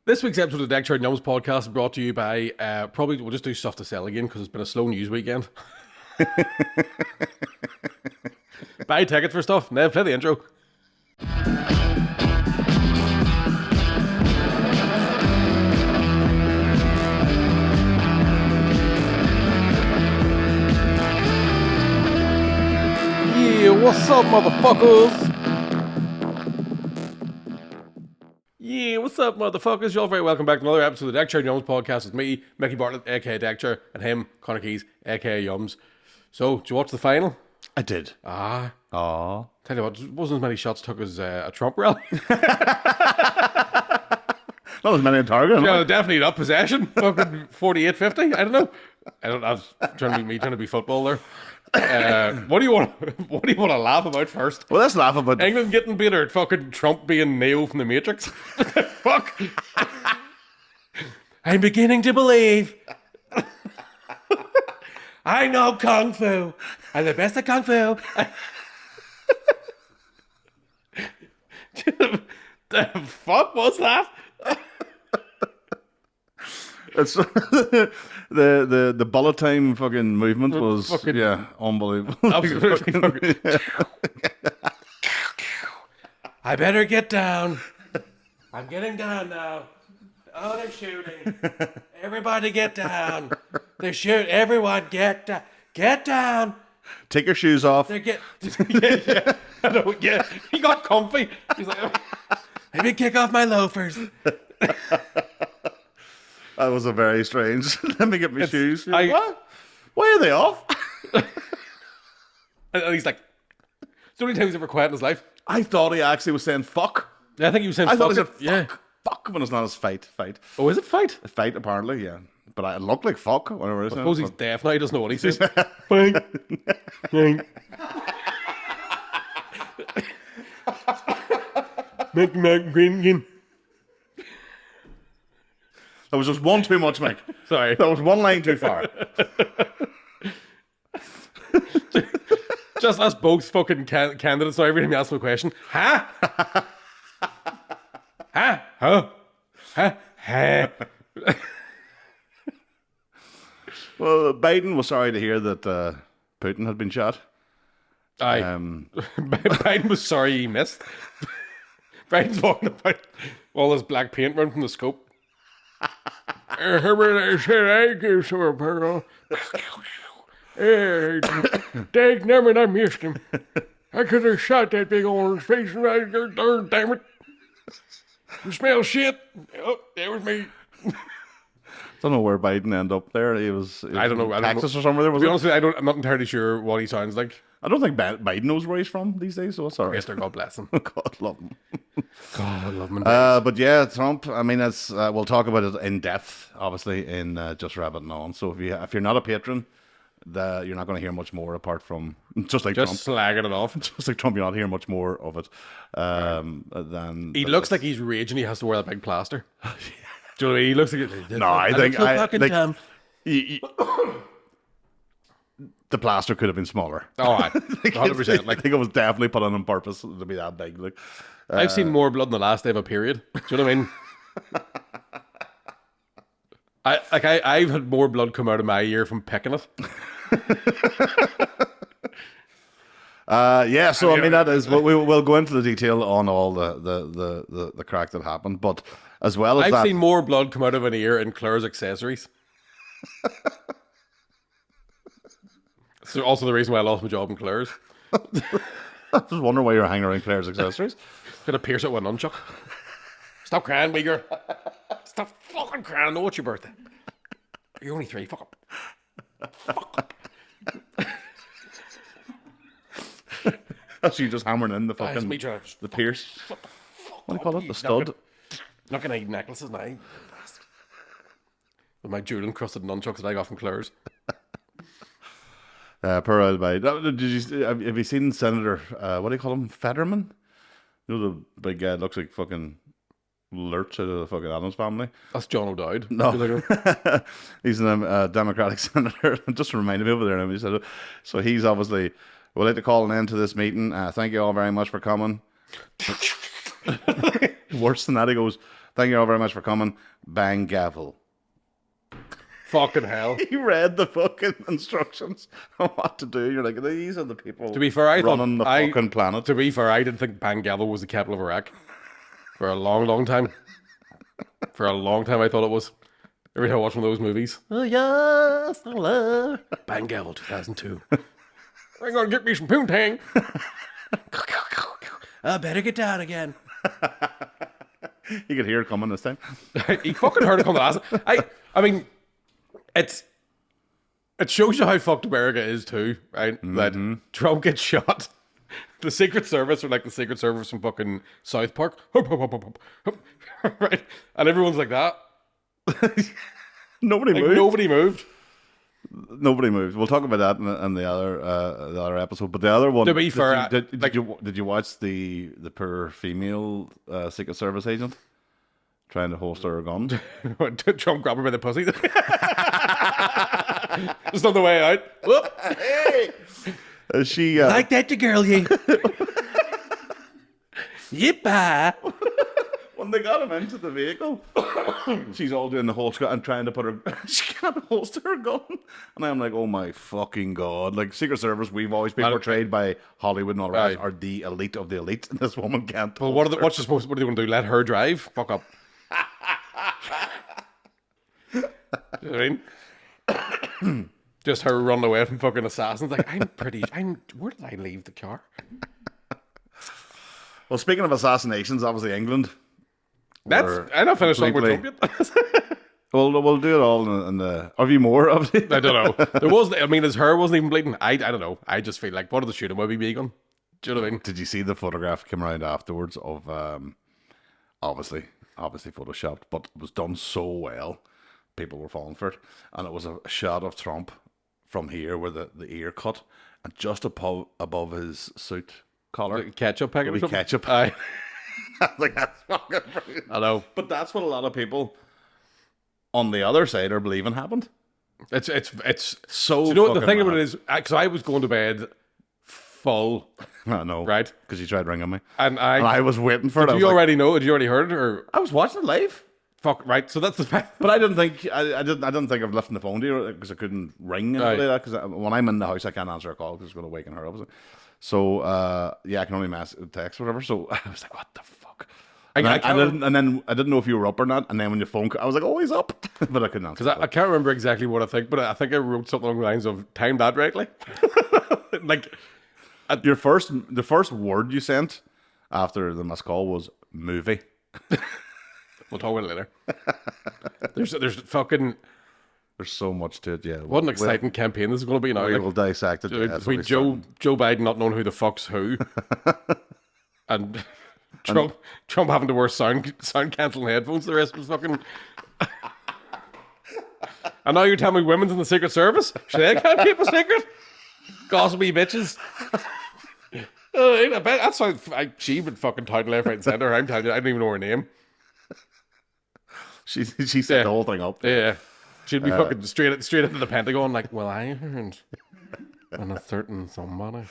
This week's episode of the Deck Chair and Yums podcast is brought to you by, probably we'll just do stuff to sell again because it's been a slow news weekend. Buy tickets for stuff. Nev, play the intro. Yeah, what's up, motherfuckers? Yeah, what's up, motherfuckers? You're all very welcome back to another episode of the Deck Chair and Yums podcast with me, Mickey Bartlett, aka Deck Chair, and him, Connor Keys, aka Yums. So, did you watch the final? I did. Aww. Tell you what, wasn't as many shots took as a Trump rally. Not as many on target. Yeah, definitely not possession. Fucking 48-50. I don't know. I was trying to be football there. What do you want to laugh about first? Well, let's laugh about England getting beat or fucking Trump being Neo from the Matrix. What the fuck? I'm beginning to believe. I know Kung Fu. I'm the best at Kung Fu. The fuck was that? It's the bullet time fucking movement was unbelievable. Absolutely. I better get down. I'm getting down now. Oh, they're shooting. Everybody get down. They're shooting. Everyone get down. Get down. Take your shoes off. They get yeah. I know, yeah. He got comfy. He's like, let me kick off my loafers. That was a very strange. Let me get my shoes. What? Why are they off? And he's like, it's the only time he's ever quiet in his life. I thought he actually was saying fuck. Yeah, I think he was saying I fuck. thought he said fuck. Yeah. Fuck when it's not his fight. Oh, is it fight? Fight, apparently, yeah. But I look like fuck. Whatever it is. I suppose he's deaf now. He doesn't know what he says. Bang. Bang. Mac, green. That was just one too much, Mike. Sorry. That was one line too far. Just us both fucking candidates now. Every time you ask me a question. Huh? Huh? Huh? Huh? Huh? Well, Biden was sorry to hear that Putin had been shot. Aye. Biden was sorry he missed. Biden's walking about all this black paint running from the scope. Dag never I missed him. I could have shot that big old face right there, damn it. You smell shit. Oh, that was me. Don't know where Biden ended up there. He was I don't know. Texas or somewhere there. Was to be honest with you, I'm not entirely sure what he sounds like. I don't think Biden knows where he's from these days, so it's all right. Yes, God bless him. God love him. God love him. But yeah, Trump. I mean, it's we'll talk about it in depth, obviously, in Just Rabbiting On. So if you're not a patron, you're not going to hear much more apart from just Trump. Slagging it off. Just like Trump, you're not hearing much more of it. Than he looks like he's raging. He has to wear that big plaster. Do you know what I mean? He looks like no. I think the plaster could have been smaller. Oh, 100%. I think it was definitely put on purpose to be that big. Like, I've seen more blood in the last day of a period. Do you know what I mean? I've had more blood come out of my ear from picking it. Yeah, so I mean that is. We'll go into the detail on all the crack that happened, but as well as I've seen more blood come out of an ear in Claire's accessories. So also the reason why I lost my job in Claire's. I was wondering why you're hanging around Claire's accessories. Gonna pierce it with a nunchuck. Stop crying, wee girl. Stop fucking crying. I know it's your birthday. You're only 3. Fuck up. Fuck up. That's you just hammering in the fucking the pierce. What the fuck? What do you call it? The stud. Not gonna eat necklaces now. With my jewel encrusted nunchucks that I got from Claire's. Per old by. Have you seen Senator? What do you call him? Fetterman. You know the big guy looks like fucking Lurch out of the fucking Adams family. That's John O'Dowd. No, he's a Democratic senator. Just reminded me over there. He said, so he's obviously. We'd like to call an end to this meeting. Thank you all very much for coming. Worse than that, he goes, Thank you all very much for coming. Bang gavel. Fucking hell. He read the fucking instructions on what to do. You're like, these are the people To be fair, I running thought the fucking planet. To be fair, I didn't think Bangalore was the capital of Iraq for a long, long time. For a long time, I thought it was. Every time I watch one of those movies. Oh yes, I love Bangalore 2002. I'm gonna get me some poontang. I better get down again. You could hear it coming this time. He fucking heard it come last. I mean, it shows you how fucked America is too, right? That Trump gets shot. The Secret Service are like the Secret Service from fucking South Park. Right? And everyone's like that. Nobody Like moved. nobody moved. Nobody moved. We'll talk about that in the other episode. But the other one. To be fair, did you watch the poor female Secret Service agent trying to holster her gun? Trump grabbed her by the pussy. Just on the way out. Whoop. Hey, she Like that, the girl, you. Yippa. when they got him into the vehicle, she's all doing the whole squat and trying to put her. She can't holster her gun, and I'm like, oh my fucking god! Like Secret Service, we've always been portrayed by Hollywood and all that are the elite of the elite, and this woman can't. Well, what are they going to do? Let her drive? Fuck up. You know what I mean? Just her running away from fucking assassins. Like, where did I leave the car? Well, speaking of assassinations, obviously England. I'm not finished talking about Trump yet. Well, we'll do it all in the. Have you more of it? I don't know. There wasn't. I mean, his hair wasn't even bleeding. I don't know. I just feel like, what did the shooting movie be on? Do you know what I mean? Did you see the photograph came around afterwards of obviously photoshopped, but it was done so well, people were falling for it, and it was a shot of Trump from here where the ear cut, and just above his suit collar, Ketchup packet or something? ketchup. Aye. I was like, that's fucking brilliant. I know. But that's what a lot of people on the other side are believing happened. It's So do you know what the fucking thing about mad. it is? Because I was going to bed full, I know, right? Because you tried ringing me, And and I was waiting for it. I Did was you like, already know? Had you already heard it? Or I was watching it live. fuck, right? So that's the fact. But I didn't think I didn't think of lifting the phone to you because I couldn't ring anybody Right. like that. Because when I'm in the house, I can't answer a call because it's going to waken her up. So yeah, I can only text or whatever. So I was like, what the fuck? And then I didn't know if you were up or not. And then when your phone, I was like, oh, he's up, but I couldn't answer. Because I can't remember exactly what I think, but I think I wrote something along the lines of "time that rightly." Like the first word you sent after the missed call was movie. we'll talk about it later. There's fucking There's so much to it. Yeah, what an exciting campaign this is going to be now. We Like, will dissect it. between Joe Biden not knowing who the fuck's who, and Trump having to wear sound cancelling headphones the rest of his fucking. And now you're telling me women's in the Secret Service? Should they can't keep a secret? Gossipy bitches. I bet that's how she would fucking title left, right, and centre. I'm telling you, I don't even know her name. She set the whole thing up. Yeah, she'd be fucking straight into the Pentagon. Like, well, I heard on a certain somebody.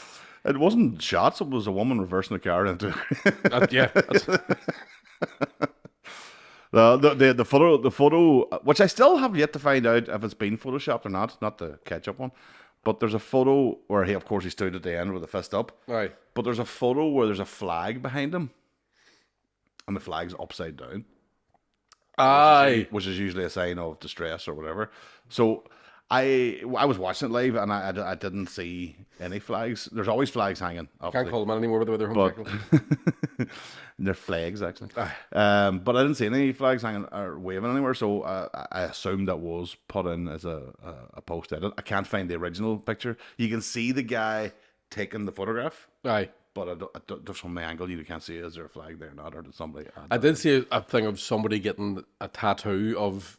It wasn't shots. It was a woman reversing the car into. Yeah. The photo, which I still have yet to find out if it's been photoshopped or not the ketchup one. But there's a photo where he stood at the end with the fist up. Right. But there's a photo where there's a flag behind him, and the flag's upside down. Aye. Which is usually a sign of distress or whatever. So I was watching it live, and I didn't see any flags. There's always flags hanging. Can't call them anymore with the way they're home. They're flags actually. But I didn't see any flags hanging or waving anywhere, so I assumed that was put in as a post edit. I can't find the original picture. You can see the guy taking the photograph, Aye. but I don't, from the angle you can't see is there a flag there or not, or did somebody? I did see a thing of somebody getting a tattoo of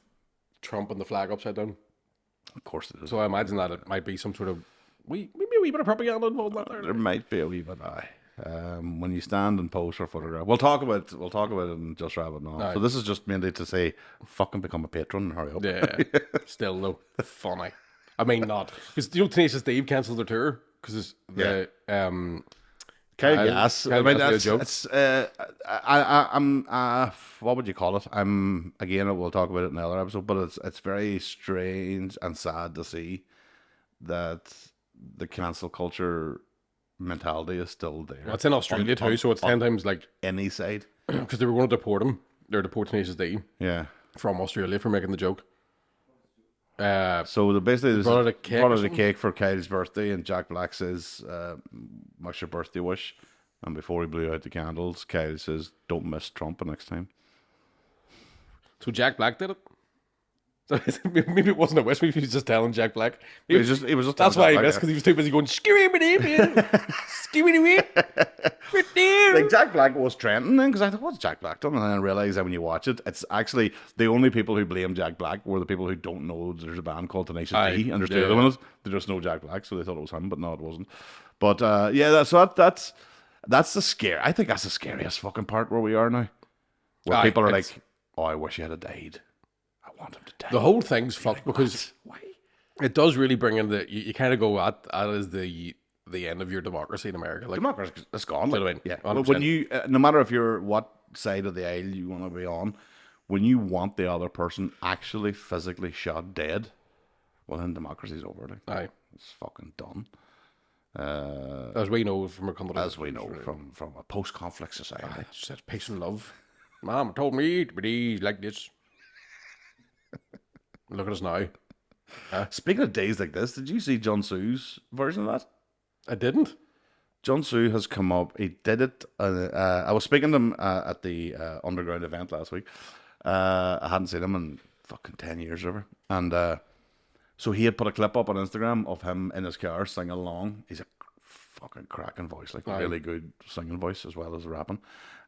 Trump and the flag upside down. Of course it is. So I imagine that it might be some sort of maybe a wee bit of propaganda involved in that there. There might be a wee bit. When you stand and pose for a photograph, we'll talk about it in Just Rabbit now. Aye. So this is just mainly to say, fucking become a patron and hurry up. Yeah. Still though, funny. I mean, not because Tenacious Dave cancelled their tour because the Kyle Gass. I Kyle mean, Gass made a that's joke. I'm what would you call it? I'm again. We'll talk about it in another episode, but it's very strange and sad to see that the cancel culture mentality is still there. Well, it's in Australia too, so it's 10 times like any side. because they were going to deport him. They're deporting HD Yeah. from Australia for making the joke. So basically, brought out a cake brought or out a something? cake for Kyle's birthday, and Jack Black says, "What's your birthday wish?" And before he blew out the candles, Kyle says, "Don't miss Trump next time." So Jack Black did it. So maybe it wasn't a wish. Maybe he was just telling Jack Black. He was just That's telling why he Jack missed, Black, because he was too busy going skibby like Jack Black was trending then, because I thought, what's Jack Black done? And then I realized that when you watch it, it's actually the only people who blame Jack Black were the people who don't know there's a band called Tenacious D, and there's two other ones. They just know Jack Black, so they thought it was him, but no, it wasn't. But that's the scare. I think that's the scariest fucking part where we are now, where people are like, "Oh, I wish he had died. I want him to die." The whole thing's fucked because Why? it does really bring in you kind of go at is the end of your democracy in America. Like, Democracy is gone. Do you know what I mean? Yeah. 100%. When you, no matter if you're what side of the aisle you want to be on, when you want the other person actually physically shot dead, well then democracy's over. Like, aye, it's fucking done. as we know from a country, As we know from a post-conflict society. it says peace and love. Mom told me to be like this. Look at us now. Speaking of days like this, did you see John Sue's version of that? I didn't. John Sue has come up. He did it. I was speaking to him at the underground event last week. I hadn't seen him in fucking 10 years or whatever. And so he had put a clip up on Instagram of him in his car singing along. He's a fucking cracking voice, like a really good singing voice as well as rapping.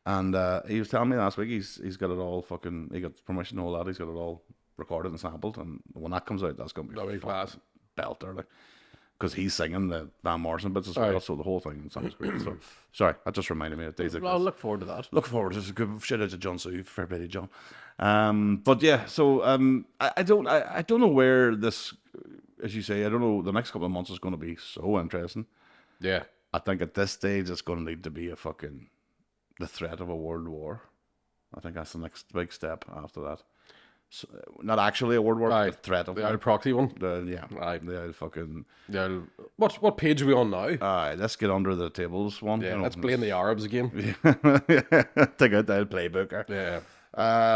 And he was telling me last week he's got it all fucking. He got permission and all that. He's got it all recorded and sampled. And when that comes out, that's gonna be That'll be class. belter, like. Because he's singing the Van Morrison bits as well, so the whole thing sounds great. So, sorry, that just reminded me of days like I'll this. look forward to that. Look forward to this. Good shout out to John Sue, fair play to John. But yeah, so I don't know where this, as you say, I don't know. The next couple of months is going to be so interesting. Yeah. I think at this stage it's going to need to be the threat of a world war. I think that's the next big step after that. So, not actually a world war, but the threat of the old proxy one. the fucking. What page are we on now? Let's get under the tables one. Yeah, let's blame the Arabs again. Take out the playbook. Yeah.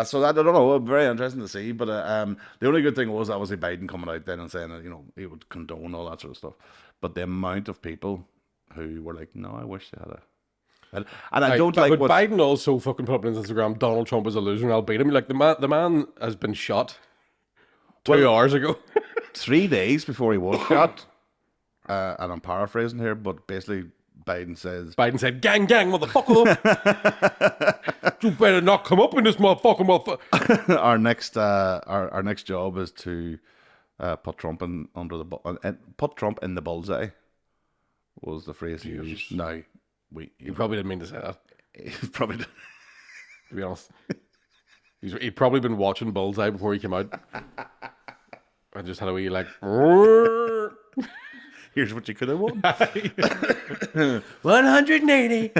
So that I don't know, very interesting to see. But the only good thing was obviously Biden coming out then and saying that he would condone all that sort of stuff. But the amount of people who were like, "No, I wish they had a." And I don't like. But Biden also fucking put up on his Instagram, Donald Trump is a loser and I'll beat him. Like the man has been shot 2 hours ago. 3 days before he was shot. And I'm paraphrasing here, but basically Biden said, "Gang, motherfucker! You better not come up in this motherfucker." our next job is to put Trump in put Trump in the bullseye. Was the phrase he used? No, He probably didn't mean to say that. He probably did. To be honest, he'd probably been watching Bullseye before he came out. I just had a wee like. Here's what you could have won. 180.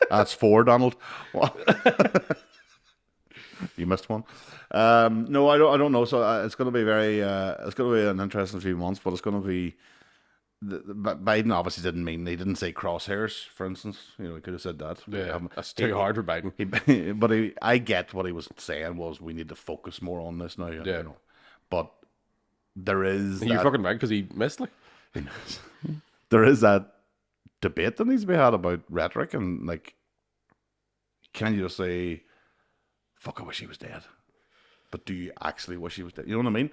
That's 4, Donald. You missed one. No, I don't know. So it's going to be it's going to be an interesting few months, but it's going to be. Biden obviously he didn't say crosshairs, for instance. He could have said that. Yeah, that's too hard for Biden. I get what he was saying was we need to focus more on this now. Yeah. But there is. You're fucking right because he missed like. There is that debate that needs to be had about rhetoric and like, can you just say, "Fuck, I wish he was dead," but do you actually wish he was dead? You know what I mean?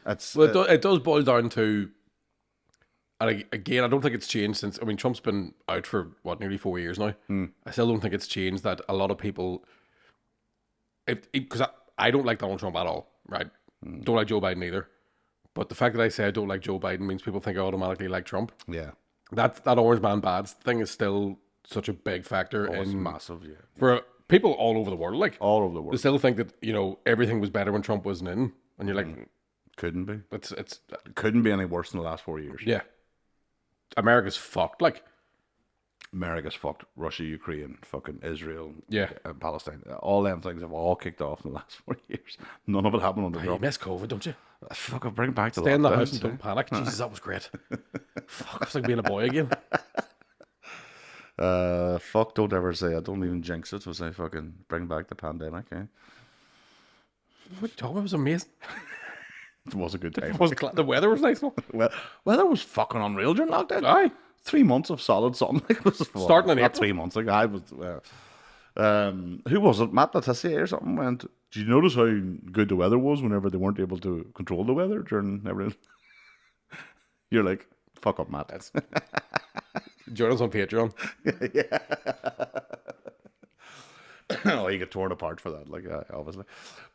It does boil down to. And again, I don't think it's changed since. I mean, Trump's been out for nearly 4 years now. I still don't think it's changed that a lot of people, because I don't like Donald Trump at all, right? Don't like Joe Biden either. But the fact that I say I don't like Joe Biden means people think I automatically like Trump. Yeah, that orange man bad thing is still such a big factor it's massive. Yeah, for people all over the world. Like all over the world, they still think that everything was better when Trump wasn't in, and you're like, couldn't be. It couldn't be any worse than the last 4 years. Yeah. America's fucked. Like, America's fucked Russia, Ukraine, fucking Israel, Yeah. and Palestine. All them things have all kicked off in the last 4 years. None of it happened under You Trump. miss COVID, don't you? Fucking bring back the Stay in the house lockdowns, and don't panic. Jesus, that was great. Fuck, it's like being a boy again. Fuck, don't ever say I don't even jinx it. Was I fucking bring back the pandemic, eh? What are you talking about? It was amazing. It was a good time. It wasn't the weather was nice. Well, weather was fucking unreal during lockdown. Aye. 3 months of solid sunlight. It was Starting in not April. 3 months. Like I was. Who was it? Matt Letitia or something went. Did you notice how good the weather was whenever they weren't able to control the weather during everything? You're like, fuck up, Matt. That's join us on Patreon. Oh, you get torn apart for that, like obviously.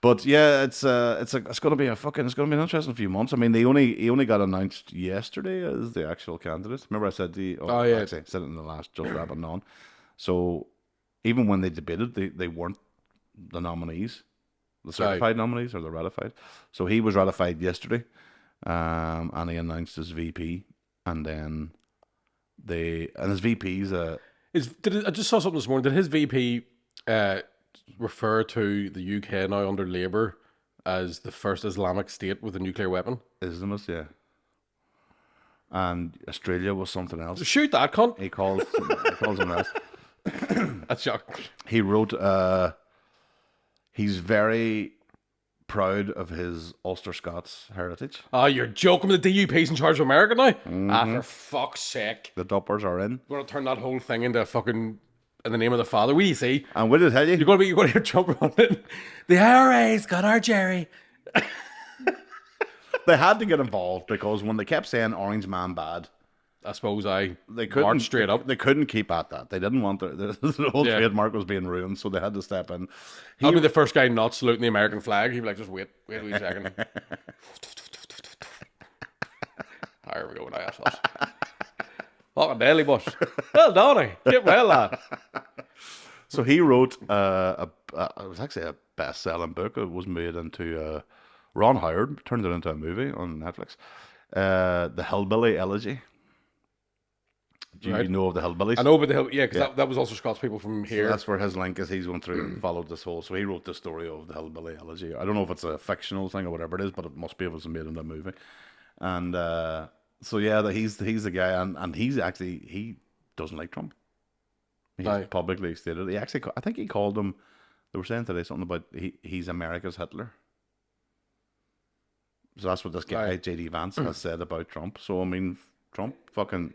But yeah, it's gonna be it's gonna be an interesting few months. I mean, he only got announced yesterday as the actual candidate. Remember, I said actually, I said it in the last Just Rabbit on. So even when they debated, they weren't the nominees, the certified nominees or the ratified. So he was ratified yesterday, and he announced his VP, and then his VP's I just saw something this morning. Did his VP refer to the UK now under Labour as the first Islamic state with a nuclear weapon? Islamist, yeah. And Australia was something else. Shoot that cunt. He calls him that. That's shocking. He wrote, he's very proud of his Ulster Scots heritage. Oh, you're joking with the DUP's in charge of America now? Ah, for fuck's sake. The Doppers are in. We're going to turn that whole thing into a fucking, in the name of the Father. What do you see? And what did I tell you? You're going to hear Trump running. The IRA's got our Jerry. They had to get involved because when they kept saying Orange Man bad, I suppose they couldn't march straight up. They couldn't keep at that. They didn't want the whole trademark was being ruined, so they had to step in. I'll be the first guy not saluting the American flag. He'd be like, just wait a wee second. There we go, now assholes. Fucking daily bush. Well done, get well, lad. So he wrote it was actually a best-selling book. It was made into Ron Howard turned it into a movie on Netflix. The Hillbilly Elegy. Do you know of the Hillbillies? I know about the Hill, yeah, because that was also Scots people from here. So that's where his link is. He's went through and followed this whole. So he wrote the story of the Hillbilly Elegy. I don't know if it's a fictional thing or whatever it is, but it must be if it's made into a movie. And so yeah, he's the guy, and he doesn't like Trump. He's publicly stated. He actually, I think he called him. They were saying today something about he's America's Hitler. So that's what this guy J.D. Vance has said about Trump. So I mean, Trump fucking.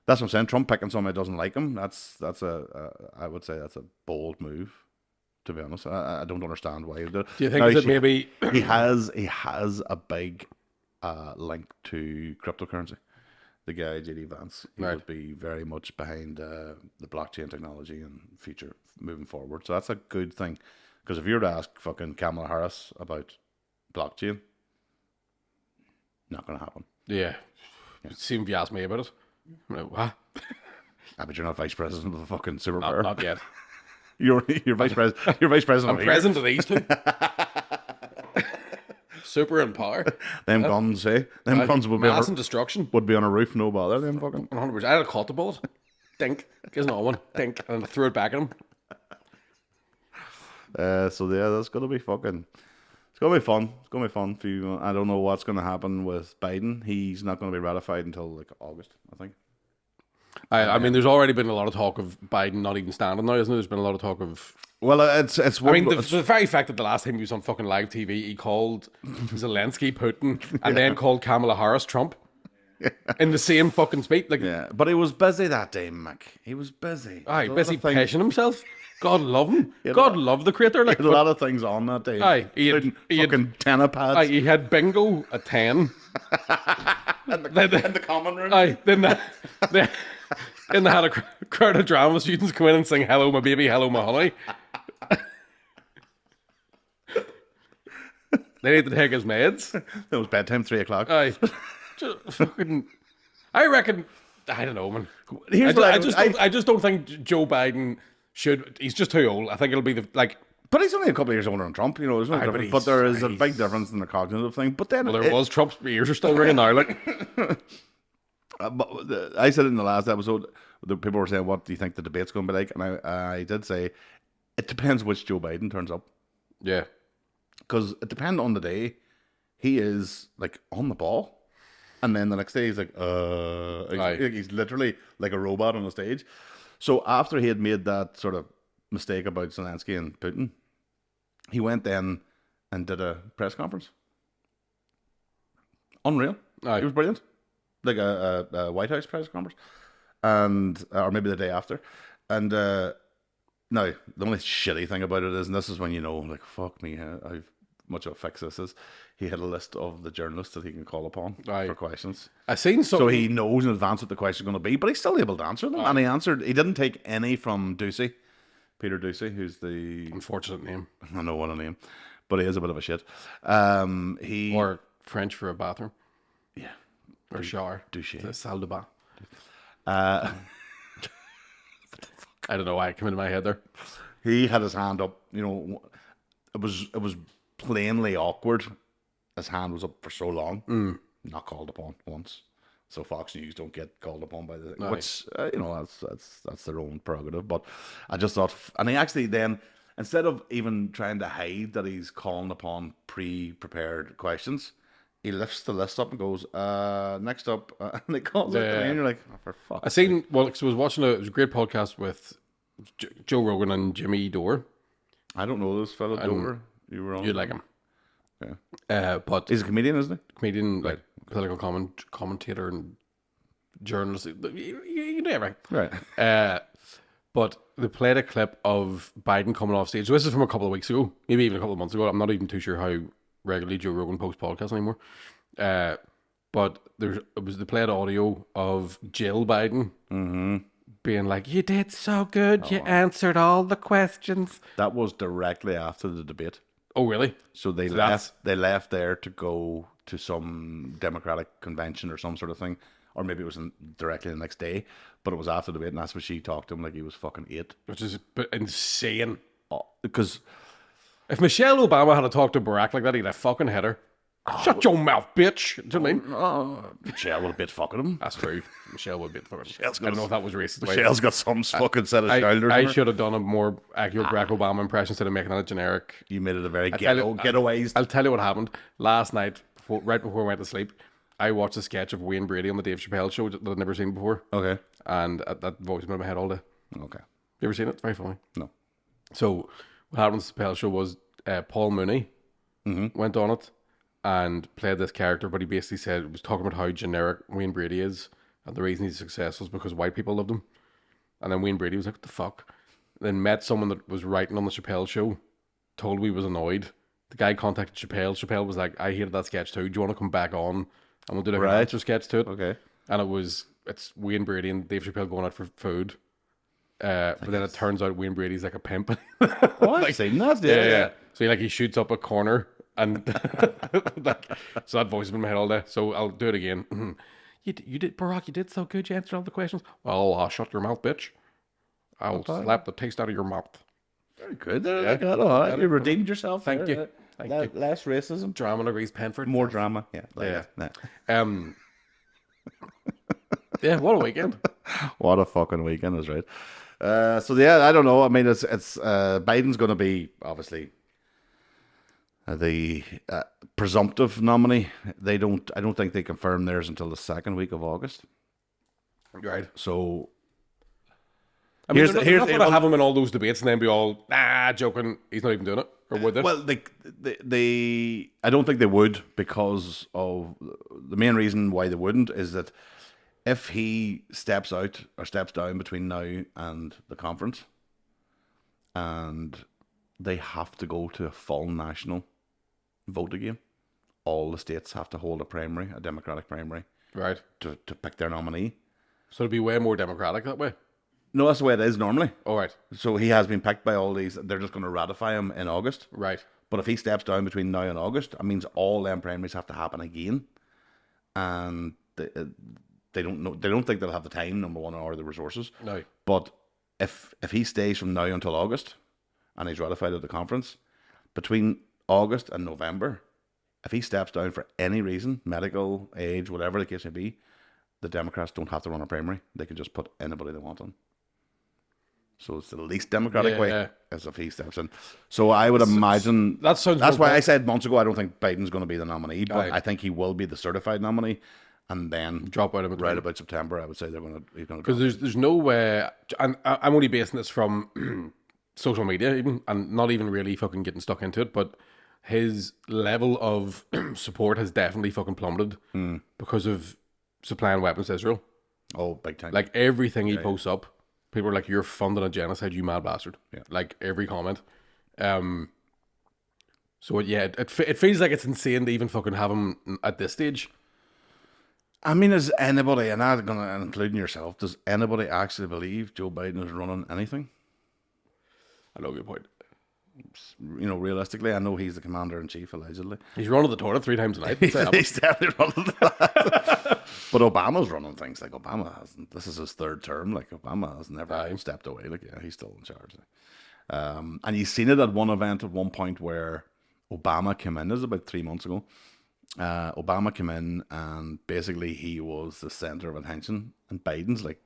That's what I'm saying. Trump picking somebody who doesn't like him. That's I would say that's a bold move. To be honest, I don't understand why he did it. Do you think that maybe he has a big link to cryptocurrency? The guy J.D. Vance, he would be very much behind the blockchain technology and future moving forward. So that's a good thing, because if you were to ask fucking Kamala Harris about blockchain, not going to happen. Yeah. See if you ask me about it. I'm like, what? But you're not vice president of the fucking superpower. Not yet. You're vice president. You're vice president. I'm president of these two. Super in power. Them guns, eh? Them guns would be mass and destruction. Would be on a roof, no bother. Them fucking 100%. I had a caught the bullet. Dink. Gives another one. Dink. And I threw it back at him. So yeah, that's gonna be fucking. It's gonna be fun. It's gonna be fun for you. I don't know what's gonna happen with Biden. He's not gonna be ratified until like August, I think. I mean, there's already been a lot of talk of Biden not even standing now, isn't there? There's been a lot of talk of. Well, it's. I mean, the very fact that the last time he was on fucking live TV, he called Zelensky Putin and then called Kamala Harris Trump in the same fucking speech. Like, yeah, but he was busy that day, Mick. He was busy. Aye, busy pashing himself. God love him. God love the creator. Like, he had a lot of things on that day. Aye, he had fucking tennis pads. Aye, he had bingo at 10. in the common room. Aye, then they had a crowd of drama students come in and sing "Hello, my baby, hello, my honey." They need to take his meds. It was bedtime, 3:00. Aye, just fucking. I reckon. I don't know, man. I just don't think Joe Biden should. He's just too old. I think it'll be But he's only a couple of years older than Trump, you know. But there is a big difference in the cognitive thing. But then there was Trump's ears are still ringing now. Like, I said it in the last episode. The people were saying, "What do you think the debate's going to be like?" And I did say, it depends which Joe Biden turns up, Yeah. because it depends on the day. He is like on the ball, and then the next day he's like, Aye. he's literally like a robot on the stage. So after he had made that sort of mistake about Zelensky and Putin, he went then and did a press conference. Unreal. Aye. It was brilliant. Like a White House press conference, and or maybe the day after. And now the only shitty thing about it is, and this is when you know, like, fuck me, I've much of a fix this is. He had a list of the journalists that he can call upon Aye. for questions. I seen So something. he knows in advance what the question's going to be, but he's still able to answer them. And he answered. He didn't take any from Ducey, Peter Ducey, who's the Unfortunate name. I know what a name, but he is a bit of a shit. He Or French for a bathroom. yeah, Or shower. Ducey. The salle de bain. Uh, I don't know why it came into my head there. he had his hand up. You know, it was plainly awkward. His hand was up for so long, not called upon once. So Fox News don't get called upon by the which you know, that's their own prerogative. But I just thought, and he actually then, instead of even trying to hide that he's calling upon pre-prepared questions, he lifts the list up and goes, next up, and he calls it, and you're like, oh, for fuck. I seen, well, because I was watching it was a great podcast with Joe Rogan and Jimmy Dore. I don't know this fellow Dover. You were on. You'd like him. Yeah. But He's a comedian, isn't comedian, like political commentator and journalist. You know, right? he? Right. But they played a clip of Biden coming off stage. So this is from a couple of weeks ago, maybe even a couple of months ago. I'm not even too sure how regularly Joe Rogan posts podcasts anymore. But they played audio of Jill Biden being like, "You did so good. You answered all the questions." That was directly after the debate. Oh, really? So they left there to go to some Democratic convention or some sort of thing, or maybe it was directly the next day. But it was after the debate, and that's when she talked to him like he was fucking 8. Which is a bit insane. Because If Michelle Obama had talked to Barack like that, he'd have fucking hit her. Shut your mouth, bitch. Do you know what I mean? Michelle would have bit fucking him. That's true. Michelle would be fucking. I don't know if that was racist. Michelle's got some fucking set of shoulders. I should have done a more accurate Barack Obama impression instead of making it a generic. You made it a very getaways. I'll tell you what happened last night. Right before I went to sleep, I watched a sketch of Wayne Brady on the Dave Chappelle show that I'd never seen before. Okay. And that voice has been in my head all day. Okay. You ever seen it? It's very funny. No. So what happened on the Chappelle show was Paul Mooney went on it and played this character, but he basically said, was talking about how generic Wayne Brady is, and the reason he's successful is because white people loved him. And then Wayne Brady was like, what the fuck? Then met someone that was writing on the Chappelle show, told me he was annoyed. The guy contacted Chappelle. Chappelle was like, I hated that sketch too. Do you want to come back on? And we'll do like an answer sketch to it. Okay. And it's Wayne Brady and Dave Chappelle going out for food. But then it turns out Wayne Brady's like a pimp. Oh, I've seen that. Yeah. So he shoots up a corner and so that voice has been in my head all day. So I'll do it again. You did, Barack. You did so good. You answered all the questions. Well, shut your mouth, bitch. I'll slap the taste out of your mouth. Very good. All right. You redeemed yourself. Thank you. Thank you. Less racism. Drama agrees Penford. More drama. Yeah. Yeah. What a weekend. What a fucking weekend is right. So yeah, I don't know. I mean, it's Biden's going to be obviously the presumptive nominee. I don't think they confirm theirs until the second week of August. Right. So I mean, they're not going to have him in all those debates and then be all joking. He's not even doing it, or would they? Well, they I don't think they would, because of the main reason why they wouldn't is that if he steps out or steps down between now and the conference, and they have to go to a full national vote again, all the states have to hold a Democratic primary, right, to pick their nominee. So it'd be way more democratic that way. No, that's the way it is normally. All right. So he has been picked by all these. They're just going to ratify him in August. Right. But if he steps down between now and August, that means all them primaries have to happen again, and they don't know. They don't think they'll have the time, number one, or the resources. No. But if he stays from now until August, and he's ratified at the conference, between August and November, if he steps down for any reason, medical, age, whatever the case may be, the Democrats don't have to run a primary. They can just put anybody they want on. So it's the least democratic way as if he steps in. So I would imagine that sounds. That's why I said months ago I don't think Biden's going to be the nominee, but Aye. I think he will be the certified nominee, and then Drop out of it right about September. I would say he's going to because there's no way, and I'm only basing this from social media, even, and not even really fucking getting stuck into it, but his level of support has definitely fucking plummeted because of supplying weapons to Israel. Oh, big time! Like everything he posts up, people are like, "You're funding a genocide, you mad bastard!" Yeah. Like every comment. So it feels like it's insane to even fucking have him at this stage. I mean, is anybody, and I'm going to including yourself, does anybody actually believe Joe Biden is running anything? I know your point. You know, realistically, I know he's the commander-in-chief, allegedly. He's running the toilet 3 times a night. He's definitely running that. But Obama's running things. Like, Obama hasn't. This is his 3rd term. Like, Obama has never stepped away. Like, yeah, he's still in charge. And you've seen it at one event at one point where Obama came in. This is about 3 months ago. Obama came in and basically he was the center of attention. And Biden's like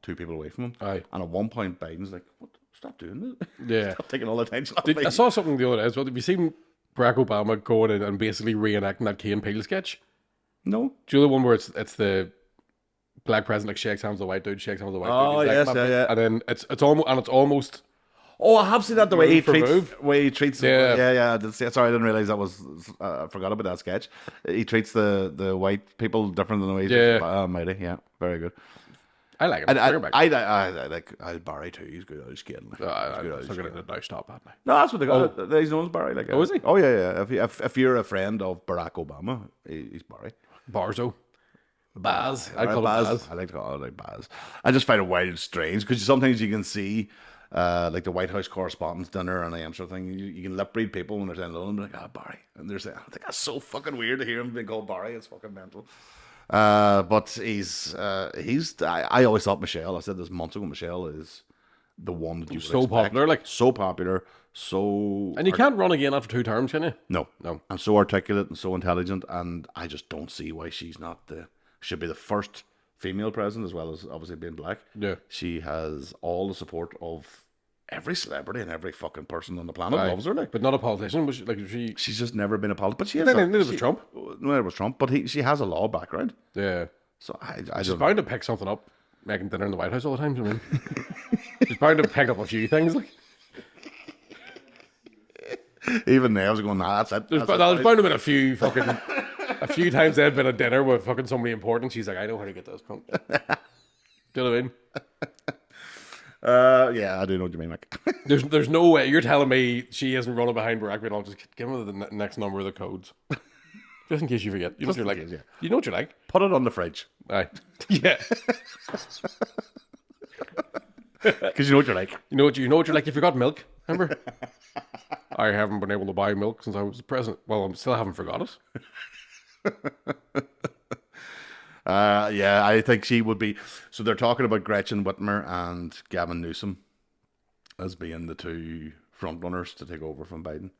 2 people away from him. Aye. And at one point, Biden's like, what? Stop doing it. Yeah. Stop taking all the attention off me. I saw something the other day as well. Have you seen Barack Obama going in and basically reenacting that Key and Peele sketch? No. Do you know the one where it's the black president like shakes hands with the white dude, shakes hands with the white Oh, dude? yes, like, yeah. And then it's almost Oh, I have seen that the way he Move for treats. Yeah. Sorry, I didn't realize that was. I forgot about that sketch. He treats the white people different than the way. Mighty. Yeah, very good. I like him. I like Barry too. He's good at his skating. I'm not going to now stop that now. No, that's what they got. He's known as Barry. Like, is he? Oh yeah. If you're a friend of Barack Obama, he's Barry. Barzo. Baz. I Right, call him Baz. I like to call it like Baz. I just find it wild and strange because sometimes you can see like the White House Correspondents' Dinner and sort of thing. You can lip read people when they're saying hello and be like, Barry. And they're saying, I think that's so fucking weird to hear him being called Barry. It's fucking mental. But he's I always thought Michelle, I said this months ago, Michelle is the one that you would So expect. popular, like. So popular, so... And you can't run again after 2 terms, can you? No. And so articulate and so intelligent, and I just don't see why she's not should be the first female president, as well as obviously being black. Yeah. She has all the support of every celebrity and every fucking person on the planet loves her. Like, but not a politician. Was she's just never been a politician. But she has neither was Trump. No, it was Trump. But she has a law background. Yeah. So I She's don't bound to pick something up, making dinner in the White House all the time. I mean, she's bound to pick up a few things. Like, even now I was going, nah, that's it. there's bound to have been a few times they'd been at dinner with fucking somebody important. She's like, I know how to get this. Do you know what I mean? Yeah, I do know what you mean, Mike. There's no way you're telling me she isn't running behind Barack. I'll just give her the next number of the codes, just in case you forget. You know what you're like. Yeah. You know what you're like. Put it on the fridge. Aye. Yeah. Because you know what you're like. You know what you're like. You forgot milk. Remember? I haven't been able to buy milk since I was the president. Well, I still haven't forgot it. Yeah, I think she would be. So they're talking about Gretchen Whitmer and Gavin Newsom as being the 2 front runners to take over from Biden.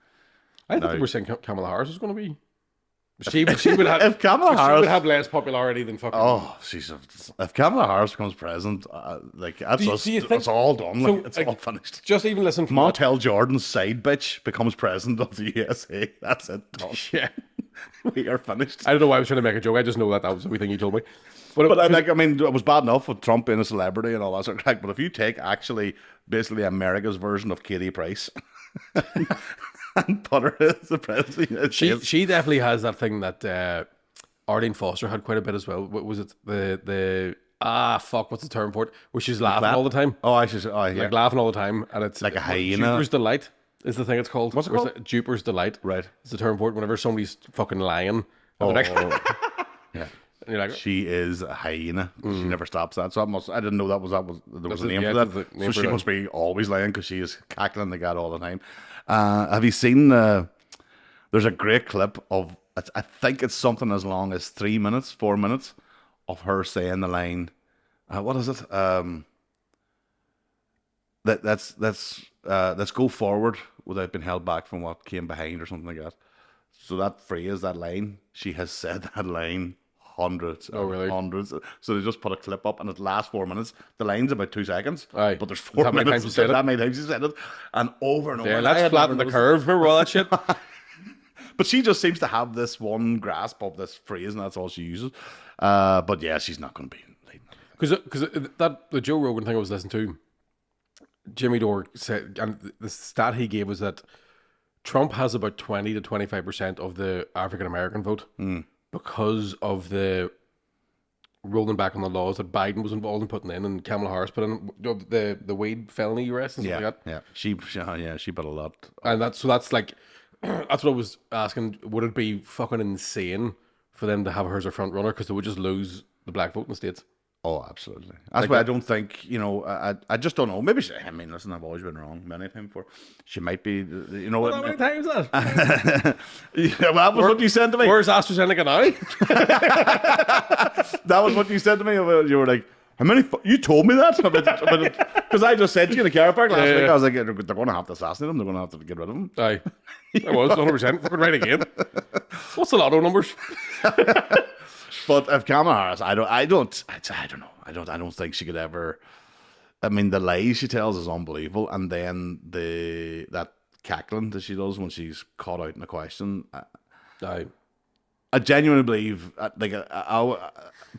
I think we're saying Kamala Harris is going to be. She would have. If Kamala Harris she would have less popularity than fucking. Oh, if Kamala Harris becomes president, like that's Do us. you think- It's all done. Like, So, it's like, all finished. Just even listen from Montel Jordan's side bitch becomes president of the USA. That's it. Done. Yeah. We are finished. I don't know why I was trying to make a joke. I just know that was everything you told me. But I mean, it was bad enough with Trump being a celebrity and all that sort of crap. But if you take actually basically America's version of Katie Price and put her as the president, she definitely has that thing that Arlene Foster had quite a bit as well. What was it? What's the term for it? Where she's laughing all the time. Yeah. Like laughing all the time, and it's like a hyena. Jupiter's delight is the thing it's called. What's it called? Jupiter's delight. Right. It's the term for it. Whenever somebody's fucking lying, Oh, like, yeah. and you're like, She is a hyena. She never stops that. So I didn't know there was a name for that's that. the name So for she that. must be always lying because she is cackling the god all the time. Have you seen there's a great clip of, I think it's something as long as 4 minutes of her saying the line, what is it? Let's go forward without being held back from what came behind or something like that. So that phrase, that line, she has said that line hundreds. Oh, really? Hundreds. So they just put a clip up, and it lasts 4 minutes. The line's about 2 seconds. Aye. But there's 4 That many minutes. times you said it? That many times you said it. And over and over. Yeah, And I let's had flatten never the noticed- curve. Remember all that shit? But she just seems to have this one grasp of this phrase, and that's all she uses. But yeah, she's not going to be. Because the Joe Rogan thing I was listening to, Jimmy Dore said, and the stat he gave was that Trump has about 20 to 25% of the African American vote because of the rolling back on the laws that Biden was involved in putting in, and Kamala Harris put in the Wade felony arrest and stuff like that. Yeah, she put a lot. And that's like, that's what I was asking. Would it be fucking insane for them to have her as a front runner because they would just lose the black vote in the States? Oh, absolutely. That's why I don't think, I just don't know. Maybe listen, I've always been wrong many times before. She might be, How many times that? Yeah, well, that was what you said to me. Where's AstraZeneca now? That was what you said to me. You were like, how many? You told me that? Because I just said to you in the car park last week, I was like, they're going to have to assassinate him. They're going to have to get rid of him. Aye. I was 100%. Fucking right again. What's the lotto numbers? But if Kamala Harris, I don't know. I don't think she could ever. I mean, the lies she tells is unbelievable, and then that cackling that she does when she's caught out in a question. Aye. I genuinely believe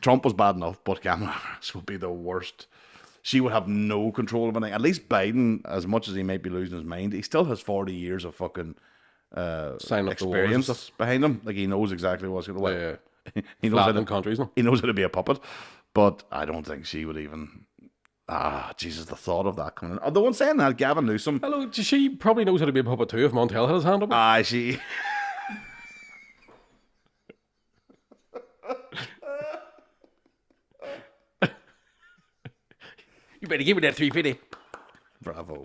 Trump was bad enough, but Kamala Harris would be the worst. She would have no control of anything. At least Biden, as much as he might be losing his mind, he still has 40 years of fucking experience behind him. Like, he knows exactly what's going to work. Yeah. He knows how to, countries, no? he knows how to be a puppet, but I don't think she would even. Jesus, the thought of that coming in. Oh, the one saying that, Gavin Newsom. Hello, she probably knows how to be a puppet too if Montel had his hand up. She. You better give me that 350. Bravo.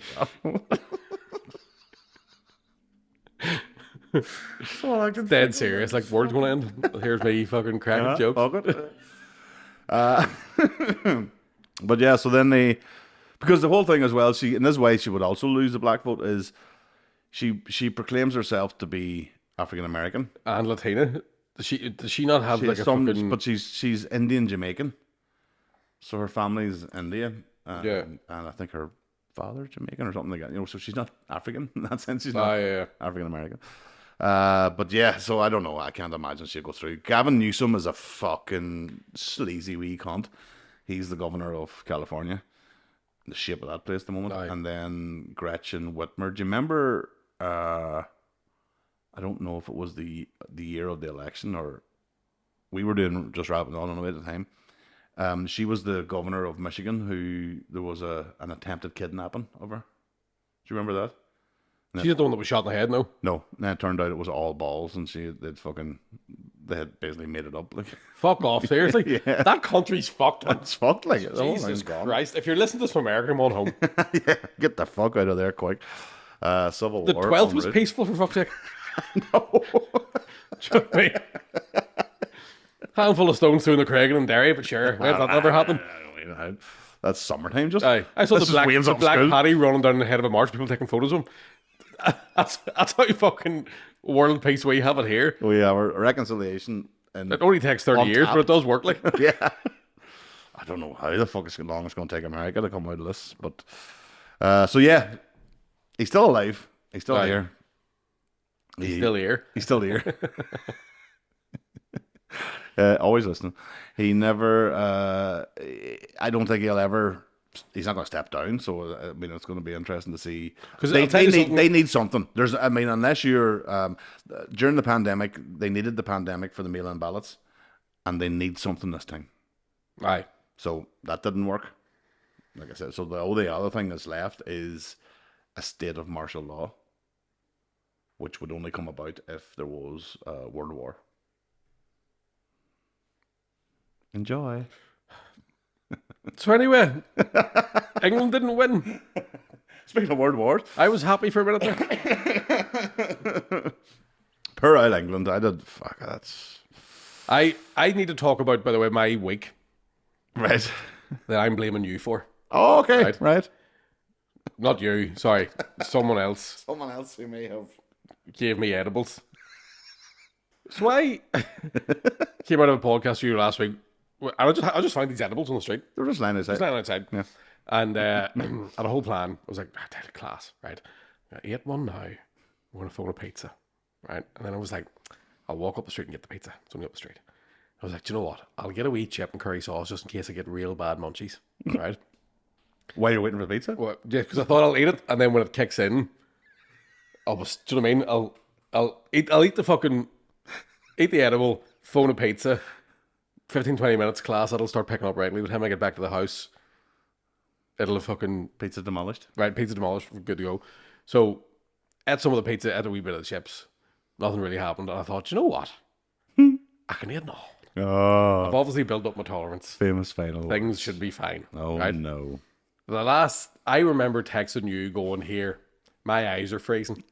Oh, Dead serious, like words gonna end. Here's me fucking cracking jokes. But yeah, so then because the whole thing as well, in this way she would also lose the black vote, is she proclaims herself to be African American And Latina. Does she not have like a fucking... But she's Indian Jamaican, so her family's Indian. Yeah. And I think her father's Jamaican or something like that. So she's not African in that sense. She's not African American. But yeah, so I don't know. I can't imagine she'll go through. Gavin Newsom is a fucking sleazy wee cunt. He's the governor of California. The shape of that place at the moment. Aye. And then Gretchen Whitmer. Do you remember? I don't know if it was the year of the election, or we were doing just wrapping on it at the time. She was the governor of Michigan, who there was an attempted kidnapping of her. Do you remember that? She's the one that was shot in the head, no? No, and it turned out it was all balls, and they had basically made it up. Like, Fuck off, seriously? Yeah. That country's fucked. it's fucked. Like, the whole Jesus thing's gone. Christ. If you're listening to this from America, come on home. Yeah, get the fuck out of there quick. Civil The War. 12th was peaceful, for fuck's sake. No. Trust me. Handful of stones through the Craig and Derry, but sure, that never happened. That's summertime, just. Aye. I saw This the is Wayne's black up school. Paddy running down the head of a march, people taking photos of him. That's how fucking world peace we have it here. We have a reconciliation. And It only takes 30 years, but it does work. Like, yeah. I don't know how the fuck it's long it's going to take America to come out of this, but so yeah, he's still alive. He's still here. he's still here. He's still here. Always listening. He never. I don't think he'll ever. He's not going to step down. So I mean, it's going to be interesting to see because they need something. Unless you're during the pandemic, they needed the pandemic for the mail-in ballots, and they need something this time. Aye. So that didn't work. Like I said, so the only other thing that's left is a state of martial law, which would only come about if there was a world war. Enjoy. So anyway, England didn't win. Speaking of world wars, I was happy for a minute there. poor old England. I did. Fuck, that's I need to talk about, by the way, my week right. that I'm blaming you for. Oh, okay, right. Not you, sorry. Someone else Someone else who may have gave me edibles. So I came out of a podcast for you last week. And I just found these edibles on the street. They're just lying outside. Just lying outside. Yeah. And I had a whole plan. I was like, class, right? I ate one now. We're going to phone a pizza, right? And then I was like, I'll walk up the street and get the pizza. It's only up the street. I was like, do you know what? I'll get a wee chip and curry sauce just in case I get real bad munchies, right? While you're waiting for the pizza? Well, yeah, because I thought I'll eat it, and then when it kicks in, do you know what I mean? I'll eat the edible, phone a pizza, 15, 20 minutes class, that'll start picking up right. By the time I get back to the house, it'll have fucking... Pizza demolished. Right, pizza demolished, good to go. So, ate some of the pizza, ate a wee bit of the chips. Nothing really happened, and I thought, you know what? I can eat it all. Oh, I've obviously built up my tolerance. famous final. Things should be fine. Oh, right? no. I remember texting you going, here, my eyes are freezing.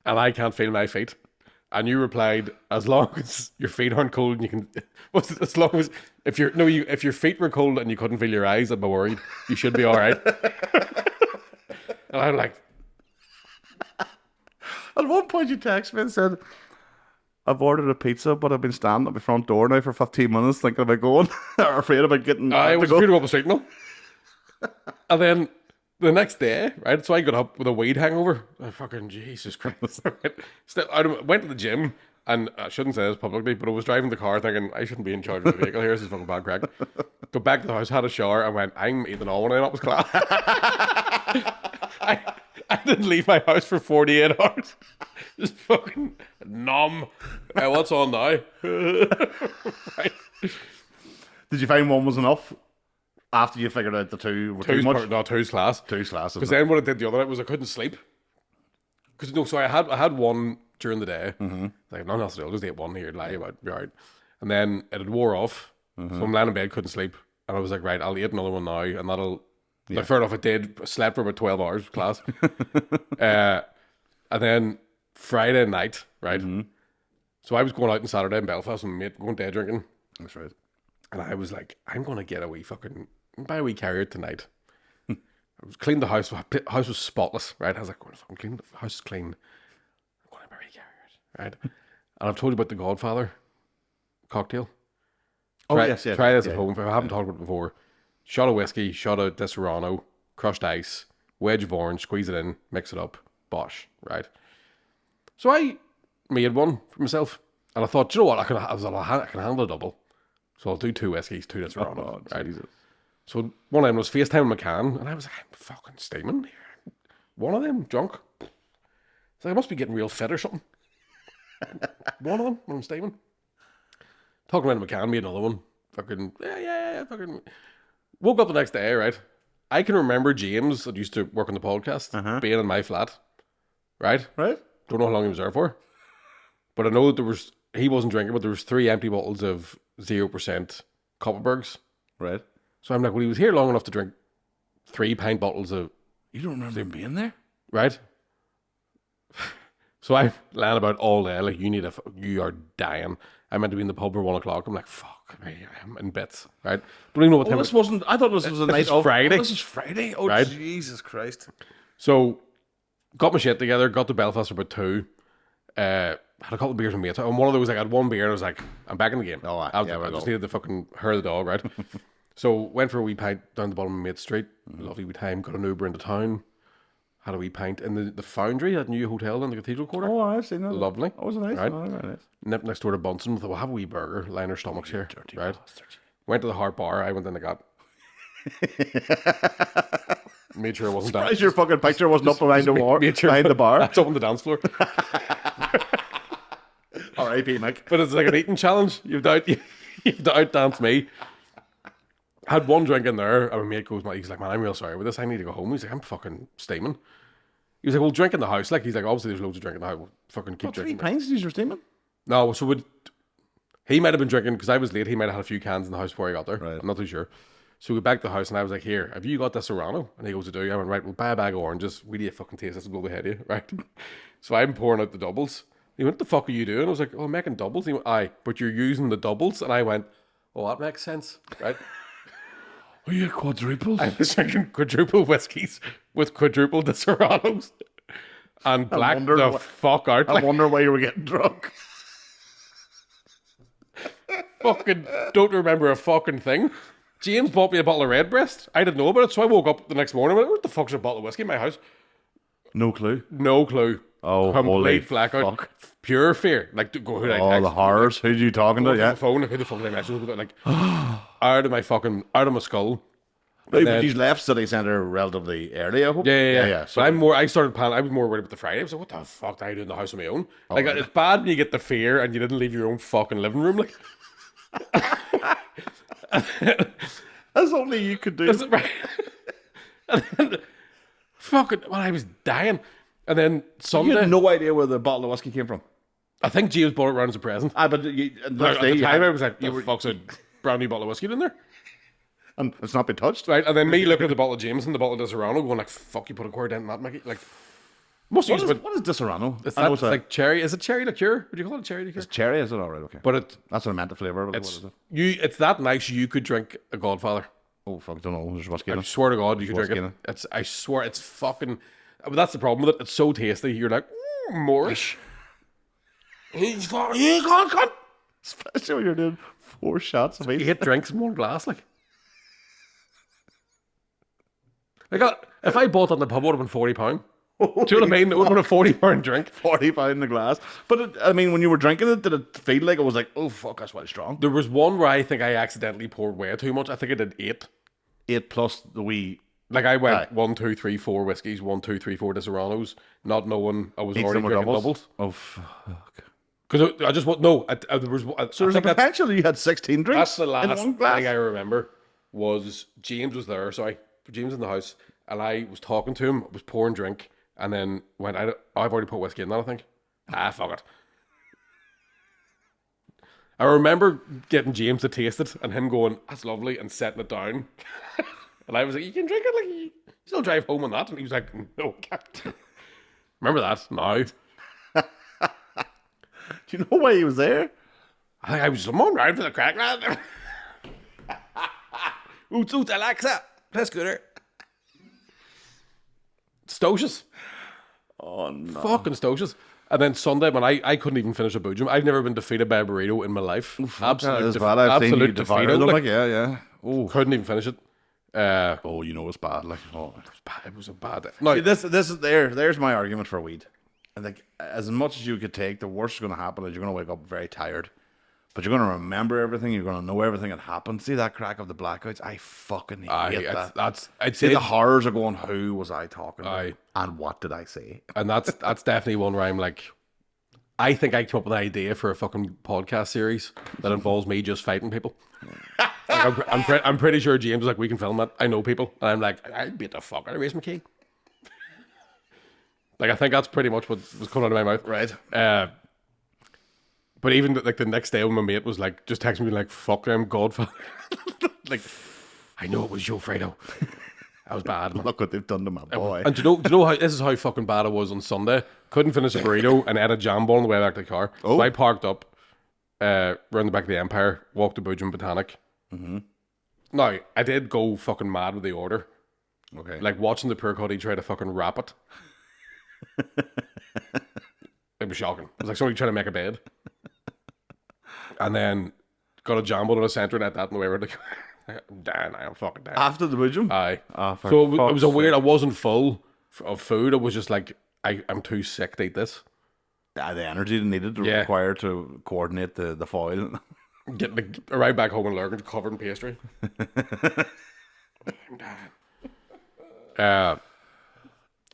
And I can't feel my feet. And you replied, as long as your feet aren't cold and you can, as long as, if your feet were cold and you couldn't feel your eyes, I'd be worried. You should be all right. And I'm like, At one point you texted me and said, I've ordered a pizza, but I've been standing at my front door now for 15 minutes thinking about going, or afraid about getting... I was afraid to go up the street, no. And then the next day, right, so I got up with a weed hangover. Oh, fucking Jesus Christ. I went to the gym, and I shouldn't say this publicly, but I was driving the car thinking, I shouldn't be in charge of the vehicle here, this is fucking bad crack. Go back to the house, had a shower, and went, I'm eating all when I was class. I didn't leave my house for 48 hours. Just fucking numb. What's on now? Right. Did you find one was enough after you figured out the two were too much? Two's class. Two's class. Because then what I did the other night was I couldn't sleep. So I had one during the day. Mm-hmm. Like, nothing else to do. I'll just ate one here, lie about, be alright. And then it had wore off. Mm-hmm. So I'm lying in bed, couldn't sleep. And I was like, right, I'll eat another one now, and that'll... Yeah. Like, fair enough, I did. Slept for about 12 hours, class. And then Friday night, right? Mm-hmm. So I was going out on Saturday in Belfast with my mate, going day drinking. That's right. And I was like, I'm going to get a wee fucking... buy a wee carrier tonight. I was cleaned the house. The house was spotless, right? I was like, going to fucking clean. The house is clean. I'm going to buy a wee carrier, right? And I've told you about the Godfather cocktail. Try this at home. If I haven't talked about it before. Shot of whiskey, shot of Disaronno, crushed ice, wedge of orange, squeeze it in, mix it up, bosh, right? So I made one for myself, and I thought, do you know what, I can handle a double. So I'll do 2 whiskeys, 2 Disaronno, right? Jesus. So one of them was FaceTime McCann, and I was like, I'm fucking steaming here. One of them, drunk. It's like, I must be getting real fit or something. One of them, when I'm steaming. Talking about McCann, made another one. Fucking, fucking... Woke up the next day, right? I can remember James, that used to work on the podcast, being in my flat, right? Right. Don't know how long he was there for. But I know that he wasn't drinking, but there was 3 empty bottles of 0% Kopparbergs. Right. So I'm like, well, he was here long enough to drink 3 pint bottles of... You don't remember him being there? Right? So I land about all day, like, you are dying. I meant to be in the pub for 1 o'clock. I'm like, fuck, I'm in bits, right? Don't even know what time this wasn't... I thought this was a night off. Friday. This is Friday? Oh, right? Jesus Christ. So, got my shit together, got to Belfast for about 2. Had a couple of beers with mates. And one of those, like, I had 1 beer and I was like, I'm back in the game. Oh, I just needed to fucking hurl the dog, right? So, went for a wee pint down the bottom of Mate Street. Lovely wee time. Got an Uber into town. Had a wee pint in the Foundry, that new hotel in the Cathedral Quarter. Oh, I've seen that. Lovely. Oh, was it nice? Right? Oh, very nice. Nipped next door to Bunsen. Thought, we'll have a wee burger, line our stomachs here. Right? Went to the Heart Bar. I went in and got. Made sure it wasn't Surprised your fucking picture wasn't up behind the bar. That's up on the dance floor. R.I.P. Mick. But it's like an eating challenge. You've to outdance me. Had 1 drink in there, and my mate goes, he's like, man, I'm real sorry with this. I need to go home. He's like, I'm fucking steaming. He was like, well, drink in the house. Like, he's like, obviously there's loads of drink in the house. We'll fucking keep drinking. 3 pints, you were steaming? No, so he might have been drinking, because I was late. He might have had a few cans in the house before I got there. Right. I'm not too sure. So we went back to the house, and I was like, here, have you got this Serrano? And he goes, I do. I went, right, we'll buy a bag of oranges. We need a fucking taste this, will blow the head of you, right? So I'm pouring out the doubles. He went, what the fuck are you doing? I was like, oh, I'm making doubles. He went, aye, but you're using the doubles. And I went, oh, that makes sense, right? Are you quadruples? I was drinking quadruple whiskies with quadruple Serranos. and blacked wonder the what- fuck out. I Like, wonder why you were getting drunk. fucking don't remember a fucking thing. James bought me a bottle of Redbreast. I didn't know about it, so I woke up the next morning and went, what the fuck's a bottle of whiskey in my house? No clue. No clue. Oh, holy Complete blackout. fuck. Pure fear. Like, go who did I Oh, text? the horrors. Who are you talking to? On Yeah. the phone, like, who the fuck did I message with? Like, out of my skull. But then- you left city centre relatively early, I hope. Yeah. So But I started planning. I was more worried about the Friday. I was like, what the fuck did I do in the house on my own? Like, right. it's bad when you get the fear and you didn't leave your own fucking living room. Like, that's only you could do. is it right? And then, fucking, well, I was dying. And then You Sunday, had no idea where the bottle of whiskey came from. I think James bought it around as a present. But you, At the time, I was like, the fuck's a brand new bottle of whiskey in there? and it's not been touched. Right, and then me looking at the bottle of Jameson, the bottle of Disaronno, going like, fuck, you put a quart in that, Mickey. Like, must use it. What is Disaronno? It's I know that, it's a- like cherry. Is it cherry liqueur? Would you call it cherry liqueur? it's cherry, is it? All right, okay. But it, That's what I meant to flavour. But what it's is it? it's that nice you could drink a Godfather. Oh, fuck, don't know. There's whiskey in I it. swear to God, you could drink whiskey in it. it. It's, I swear, it's fucking. But that's the problem with it. It's so tasty. You're like, Moorish. He's fucking, you can't cut. Especially when you're doing 4 shots of each. 8 drinks in one glass, like. If I bought that in the pub, it would have been £40. Do you know what I mean? It would have been a £40 drink. 45 in the glass. But I mean, when you were drinking it, did it feel like it was like, oh fuck, that's quite strong? There was one where I think I accidentally poured way too much. I think I did 8. 8 plus the wee. Like I went Aye. 1, 2, 3, 4 whiskeys, 1, 2, 3, 4 Disaronnos, not knowing I was Each already of them were drinking doubles. doubles. Oh fuck. Because I just want no. There was. So I there's a think that's, potential you had 16 drinks that's the in last one thing glass. I remember was James was there. Sorry, James in the house, and I was talking to him. Was pouring drink, and then went. I've already put whiskey in that. I think. Fuck it. I remember getting James to taste it, and him going, "That's lovely," and setting it down. And I was like, "You can drink it, like you still drive home on that." And he was like, "No, I can't." Remember that? No. Do you know why he was there? I think I was just on round for the crack, man. Oot, Alexa. Let's go there. Stocious. Oh no. Fucking stocious. And then Sunday, when I couldn't even finish a boojum. I've never been defeated by a burrito in my life. That is bad. I've seen you devour them. Like, yeah. Oh. couldn't even finish it. Oh, you know it's bad. Like, oh. It was a bad day. No, See, this is there's my argument for weed. I think as much as you could take, the worst is going to happen is you're going to wake up very tired, but you're going to remember everything. You're going to know everything that happened. See that crack of the blackouts? I fucking hate that. I'd See say the horrors are going. Who was I talking to? Aye. And what did I say? and that's definitely one where I'm like, I think I came up with an idea for a fucking podcast series that involves me just fighting people. Like, I'm pretty sure James was like, we can film that. I know people, and I'm like, I beat the fuck out of Race McKee. Like, I think that's pretty much what was coming out of my mouth. Right. But even like the next day when my mate was like, just texting me like, fuck them, Godfather. Like, I know it was Joe Fredo. That was bad, man. Look what they've done to my boy. And do you know how this is how fucking bad I was on Sunday? Couldn't finish a burrito and ate a jam ball on the way back to the car. Oh. So I parked up around the back of the Empire, walked to Boojum Botanic. Mm-hmm. Now, I did go fucking mad with the order. Okay. Like watching the poor cuddy try to fucking wrap it. It was shocking. It was like somebody trying to make a bed. And then got a jam ball in the centre and ate that on the way around the car. I'm dying. I am fucking dying. After the boojum? Aye. For So it was a fuck's weird. sake. I wasn't full of food. I was just like, I'm too sick to eat this. The energy needed Yeah. required to coordinate the foil. Getting arrived back home in Lurgan covered in pastry.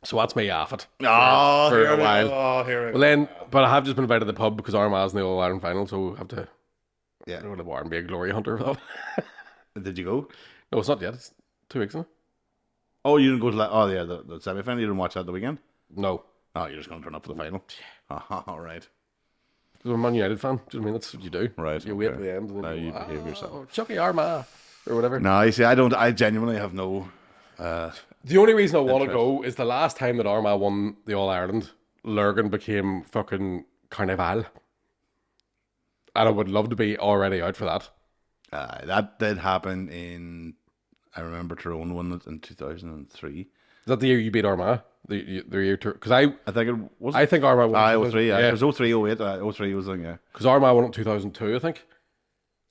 So that's me off it. Oh, for here a we while. go. Oh, here we Well then, but I have just been invited to the pub because Armagh's in the All Ireland final, so I have to Yeah. go to the bar and be a glory hunter for that. Did you go? No, it's not yet. It's 2 weeks, isn't it? Oh, you didn't go to the semi final. You didn't watch that the weekend. No. Oh, you're just going to turn up for the final. All right. I'm a Man United fan. Do you know what I mean? That's what you do. Right, You wait okay. to the end and then Now you you go, behave yourself. "Oh, Chucky Armagh or whatever. No, you see, I genuinely have no. The only reason I want to go is the last time that Armagh won the All Ireland, Lurgan became fucking Carnival. And I would love to be already out for that. That did happen in. I remember Tyrone won it in 2003. Is that the year you beat Armagh? the year tour because I think it was. I think Armagh won. 03, yeah. It was 03, 08. 03 was the thing, yeah. Because Armagh won in 2002, I think.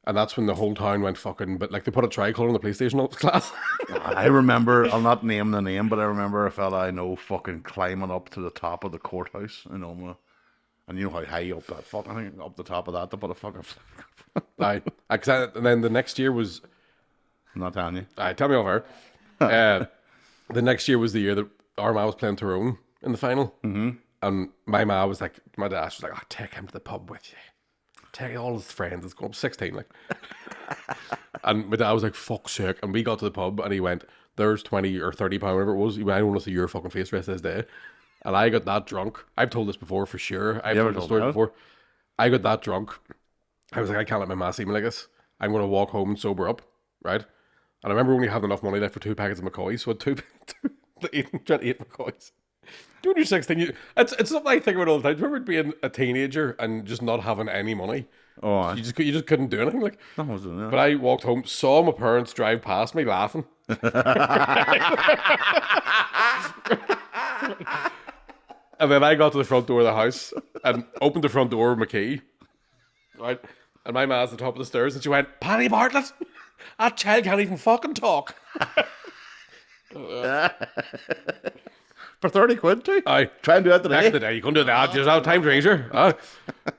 And that's when the whole town went fucking... But, like, they put a tricolour on the police station up class. I remember, I'll not name the name, but I remember a fella I know fucking climbing up to the top of the courthouse in Omagh. And you know how high up that fucking thing, up the top of that, to put a fucking... Aye. And then the next year was... I'm not telling you. Aye, tell me over. The next year was the year that Armagh was playing Tyrone in the final. Mm-hmm. And my dad was like, oh, take him to the pub with you. Take all his friends. It's going up 16, like. And my dad was like, fuck's sake. And we got to the pub and he went, there's 20 or 30 pound, whatever it was. He went, I don't want to see your fucking face the rest of this day. And I got that drunk. I've told this before for sure. I've told the story before. I got that drunk. I was like, I can't let my ma see me like this. I'm going to walk home and sober up, right? And I remember only having enough money left for 2 packets of McCoys. So I had trying to eat McCoys. When you're 16, it's something I think about all the time. Do you remember being a teenager and just not having any money? Oh, you just couldn't do anything. Like, that was it, yeah. But I walked home, saw my parents drive past me laughing. And then I got to the front door of the house and opened the front door with my key. Right? And my ma's at the top of the stairs and she went, Paddy Bartlett, that child can't even fucking talk. For 30 quid too? Aye. Try and do that today. Back in the day, you couldn't do that. Just out time treasure.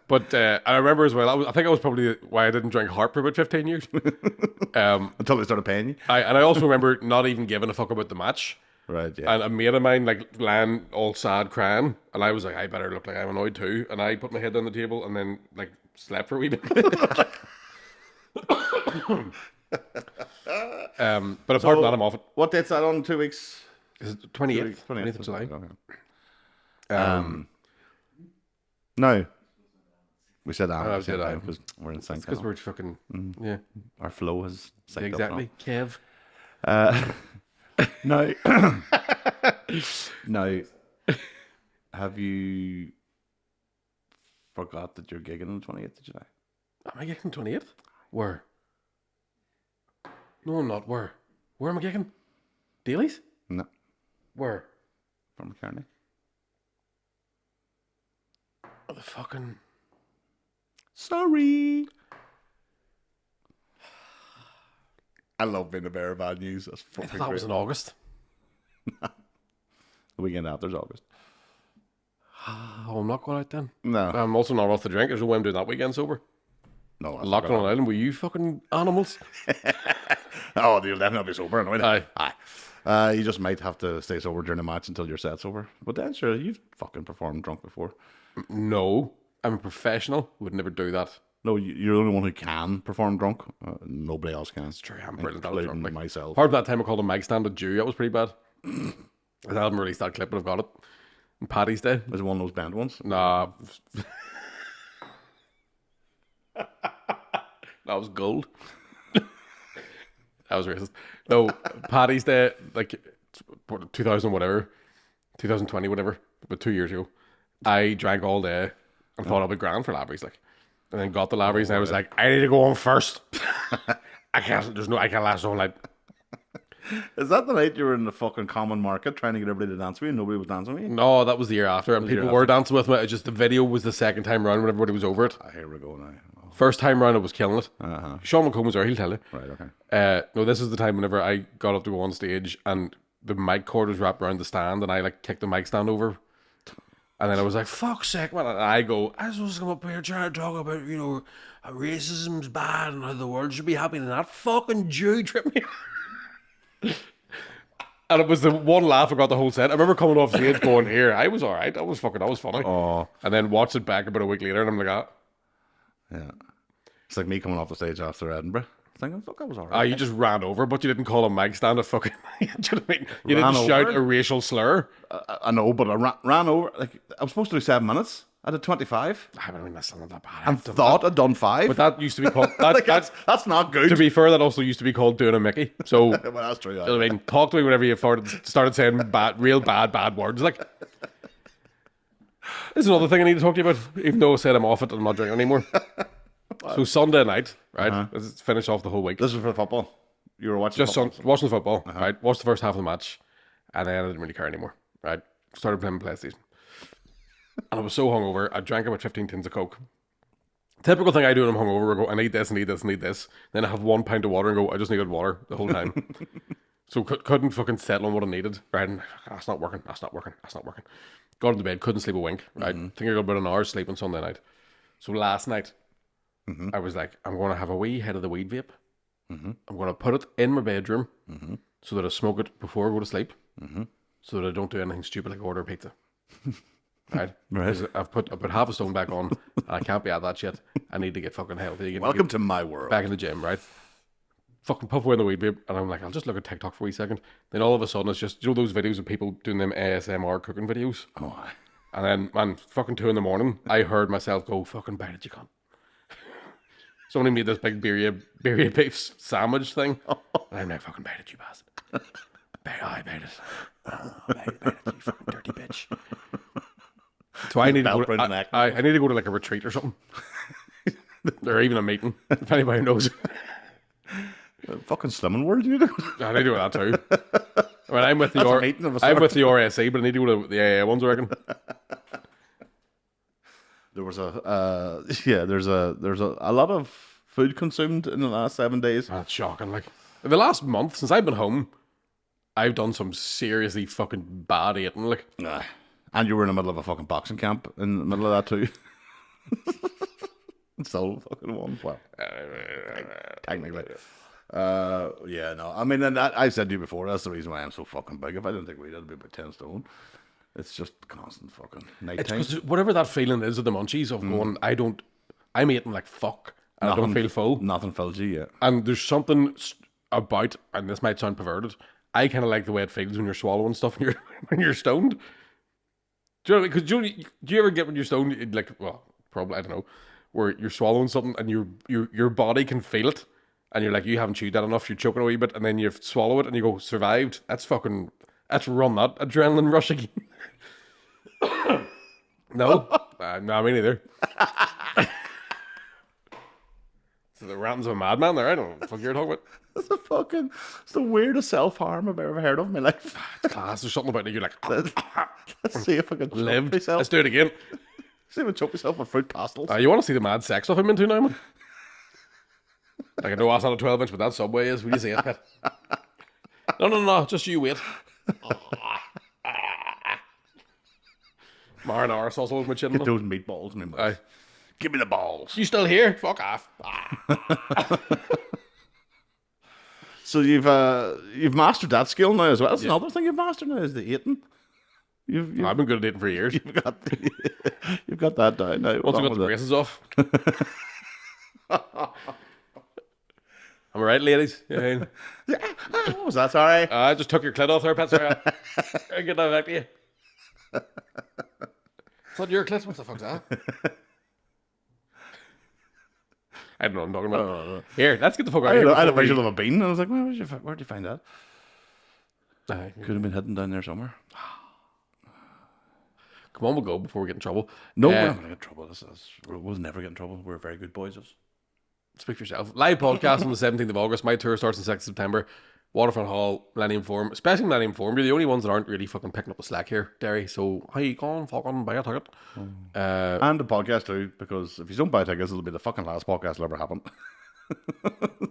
But I remember as well, I think that was probably why I didn't drink Hart for about 15 years. Until they started paying you. And I also remember not even giving a fuck about the match. Right, yeah. And a mate of mine, like, lying all sad, crying. And I was like, I better look like I'm annoyed too. And I put my head on the table and then, like, slept for a wee bit. But apart from that, I'm off it. What date's that on? 2 weeks? Is it 28th? 28th of July. Okay. No. We said that. We said that. Because we're in sync. Because we're fucking, yeah. Our flow has synced exactly. up Kev. No. No. Have you forgot that you're gigging on the 28th of July? Am I gigging 28th? Where? No, I'm not. Where? Where am I gigging? Dailies? No. Where? From McCartney. Oh, the fucking... Sorry. I love being the bearer of bad news. That's fucking great. That was in August. The weekend after's August. Oh, I'm not going out then. No. I'm also not off the drink. There's no way I'm doing that weekend sober. No. Locked on an island with you fucking animals. Oh, you'll definitely be sober. No, Aye. You just might have to stay sober during the match until your set's over. But then, sure, you've fucking performed drunk before. No. I'm a professional. Would never do that. No, you're the only one who can perform drunk. Nobody else can. It's true. I'm brilliant. Including myself. Part of that time I called a mic stand a Jew. That was pretty bad. I haven't released that clip, but I've got it. On Paddy's Day. Was it one of those band ones? Nah. That was gold. That was racist. No, Paddy's Day, like 2000 whatever, 2020 whatever, but 2 years ago, I drank all day and thought I'd be grand for Labrys, like, and then got the Labrys and I was like, I need to go on first. I can't last all night. Is that the night you were in the fucking common market trying to get everybody to dance with you and nobody was dancing with you? No, that was the year after, and people were dancing with me. It's just the video was the second time round when everybody was over it. Here we go now. Oh. First time round, I was killing it. Uh-huh. Sean McComb was there, he'll tell you. Right, okay. No, this is the time whenever I got up to go on stage and the mic cord was wrapped around the stand and I like kicked the mic stand over. And then I was like, fuck's sake, man. And I go, I was supposed to come up here trying to talk about, you know, how racism's bad and how the world should be happy. And that fucking Jew tripped me. And it was the one laugh I got the whole set. I remember coming off stage going, here, I was all right. That was funny. Oh. And then watched it back about a week later and I'm like, ah. Yeah. It's like me coming off the stage after Edinburgh. Thinking, fuck, I was all right. You just ran over, but you didn't call a mic stand a fucking... Do you know what I mean? You Ran didn't shout over? a racial slur. I know, but I ran over. Like, I was supposed to do 7 minutes. I did 25. I mean, that's not that bad. And thought I'd done 5. But that used to be called... That, like, that's not good. To be fair, that also used to be called doing a Mickey. So, well, that's true. you know what I mean? Talk to me whenever you started saying real bad words. Like, this is another thing I need to talk to you about, even though I said I'm off it and I'm not drinking anymore. So Sunday night, right? Let's finish off the whole week. This was for the football. You were watching Just watching the football, right? Watched the first half of the match, and then I didn't really care anymore, right? started playing PlayStation. And I was so hungover, I drank about 15 tins of Coke. Typical thing I do when I'm hungover, I go, I need this, I need this, I need this. Then I have 1 pint of water and go, I just needed water the whole time. So couldn't fucking settle on what I needed, right? And that's not working, that's not working, that's not working. Got into bed, couldn't sleep a wink, right? Think I got about an hour's sleep on Sunday night. So last night, I was like, I'm going to have a wee head of the weed vape. I'm going to put it in my bedroom so that I smoke it before I go to sleep, so that I don't do anything stupid like order pizza. Right? Right. 'Cause I've put half a stone back on, and I can't be at that shit. I need to get fucking healthy. Welcome to my world. Back in the gym, right? Fucking puff away in the weed vape, and I'm like, I'll just look at TikTok for a wee second. Then all of a sudden, it's just, you know those videos of people doing them ASMR cooking videos? Oh, And then, man, fucking 2 a.m, I heard myself go, fucking bite it, you cunt. Somebody made this big birria beef sandwich thing, and I'm like, fucking bite it, you bastard. I bite it. Oh, bite it, you fucking dirty bitch. So I need to go to, I need to go to like a retreat or something. Or even a meeting, if anybody knows. fucking slimming world, you know. I need to go to that too. I mean, I'm with the meeting of a I'm sort. with the RSA, but I need to go to the AA ones, I reckon. There was there's a lot of food consumed in the last 7 days. That's shocking. Like the last month since I've been home, I've done some seriously fucking bad eating. Like, Nah. And you were in the middle of a fucking boxing camp in the middle of that too. So fucking one. Well, technically. Yeah, no. I mean, and I said to you before, that's the reason why I'm so fucking big. If I didn't think we'd, I'd be about 10 stone. It's just constant fucking night it's time. because whatever that feeling is of the munchies of going, I'm eating like fuck, and I don't feel full. Nothing fills you yet. And there's something about, and this might sound perverted, I kind of like the way it feels when you're swallowing stuff when you're stoned. Do you know what I mean? Because do you ever get when you're stoned, like, well, probably, I don't know, where you're swallowing something and your body can feel it, and you're like, you haven't chewed that enough, you're choking a wee bit, and then you swallow it and you go, survived. That's run that adrenaline rush again. No, no, me neither. So the rantings of a madman there. I don't know what the fuck you're talking about. It's the weirdest self-harm I've ever heard of in my life. It's class. There's something about it. You're like, Let's see if I can choke lived. myself. Let's do it again. See if I choke myself with fruit pastels. You want to see the mad sex stuff I'm into now, man? Like, I know that's not a 12-inch, but that Subway is. Will you see it? No. Just you wait. Marinara sauce all over my chin. Get those meatballs in my mouth. Aye. Give me the balls. You still here? Fuck off. So you've mastered that skill now as well. That's another thing you've mastered now is the eating. I've been good at dating for years. You've got that down now. Once I got the braces off. Am I right, ladies? Yeah. What was that? Sorry. I just took your clit off there, Pat. Sorry. I get that back to you. It's not your clit. What the fuck's that? I don't know what I'm talking about. Here, let's get the fuck out of here. I had a vision of a bean, and I was like, well, where'd you find that? Could have been hidden down there somewhere. Come on, we'll go before we get in trouble. No, we're not going to get in trouble. We'll never get in trouble. We're very good boys. Speak for yourself. Live podcast on the 17th of August. My tour starts on 2nd September. Waterfront Hall, Millennium Forum. Especially Millennium Forum. You're the only ones that aren't really fucking picking up the slack here, Derry. So, how you going? Fucking buy a ticket. And the podcast too, because if you don't buy tickets, it'll be the fucking last podcast that'll ever happen.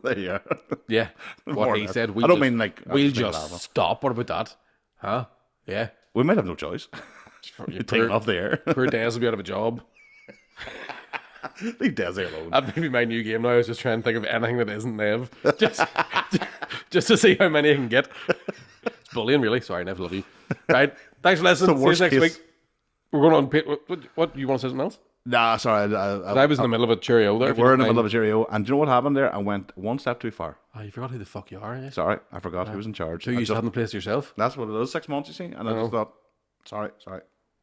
There you are. Yeah. What he said. I don't mean like... We'll just stop. What about that? Huh? Yeah. We might have no choice. You're taking off the air. Poor Des will be out of a job. Leave Desi alone. That may be my new game now. I was just trying to think of anything that isn't Nev. Just to see how many I can get. It's bullying, really. Sorry, Nev, love you. Right. Thanks for listening. See you next week. We're going on... What? You want to say something else? Nah, sorry. I was in the middle of a cheerio there. We're in the middle of a cheerio. And do you know what happened there? I went one step too far. Oh, you forgot who the fuck you are, yeah? Sorry, I forgot who was in charge. So you just hadn't the place to yourself? That's what it is, 6 months, you see? And I just thought, sorry.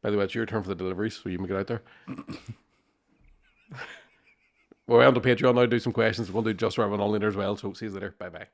By the way, it's your turn for the deliveries, so you can get out there. We're on to Patreon now, do some questions. We're going to do just for everyone online there as well, so see you later. Bye-bye.